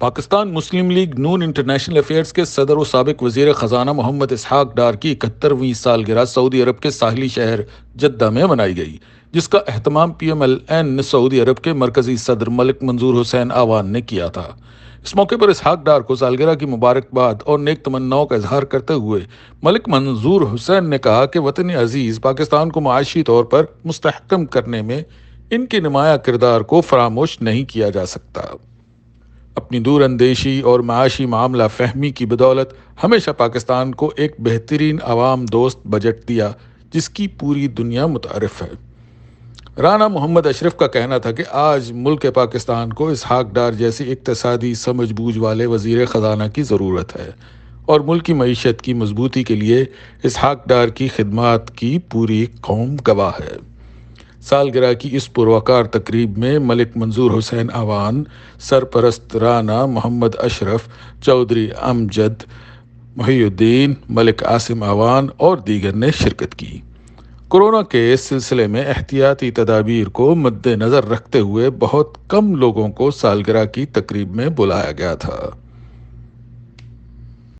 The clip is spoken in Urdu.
پاکستان مسلم لیگ نون انٹرنیشنل افیئرز کے صدر و سابق وزیر خزانہ محمد اسحاق ڈار کی 71ویں سالگرہ سعودی عرب کے ساحلی شہر جدہ میں منائی گئی، جس کا اہتمام پی ایم ایل این سعودی عرب کے مرکزی صدر ملک منظور حسین آوان نے کیا تھا۔ اس موقع پر اسحاق ڈار کو سالگرہ کی مبارکباد اور نیک تمناؤں کا اظہار کرتے ہوئے ملک منظور حسین نے کہا کہ وطن عزیز پاکستان کو معاشی طور پر مستحکم کرنے میں ان کے نمایاں کردار کو فراموش نہیں کیا جا سکتا۔ اپنی دور اندیشی اور معاشی معاملہ فہمی کی بدولت ہمیشہ پاکستان کو ایک بہترین عوام دوست بجٹ دیا جس کی پوری دنیا متعارف ہے۔ رانا محمد اشرف کا کہنا تھا کہ آج ملک پاکستان کو اسحاق ڈار جیسی اقتصادی سمجھ بوجھ والے وزیر خزانہ کی ضرورت ہے، اور ملک کی معیشت کی مضبوطی کے لیے اسحاق ڈار کی خدمات کی پوری قوم گواہ ہے۔ سالگرہ کی اس پروقار تقریب میں ملک منظور حسین آوان، سرپرست رانا محمد اشرف، چودھری امجد محی الدین، ملک عاصم آوان اور دیگر نے شرکت کی۔ کورونا کے سلسلے میں احتیاطی تدابیر کو مد نظر رکھتے ہوئے بہت کم لوگوں کو سالگرہ کی تقریب میں بلایا گیا تھا۔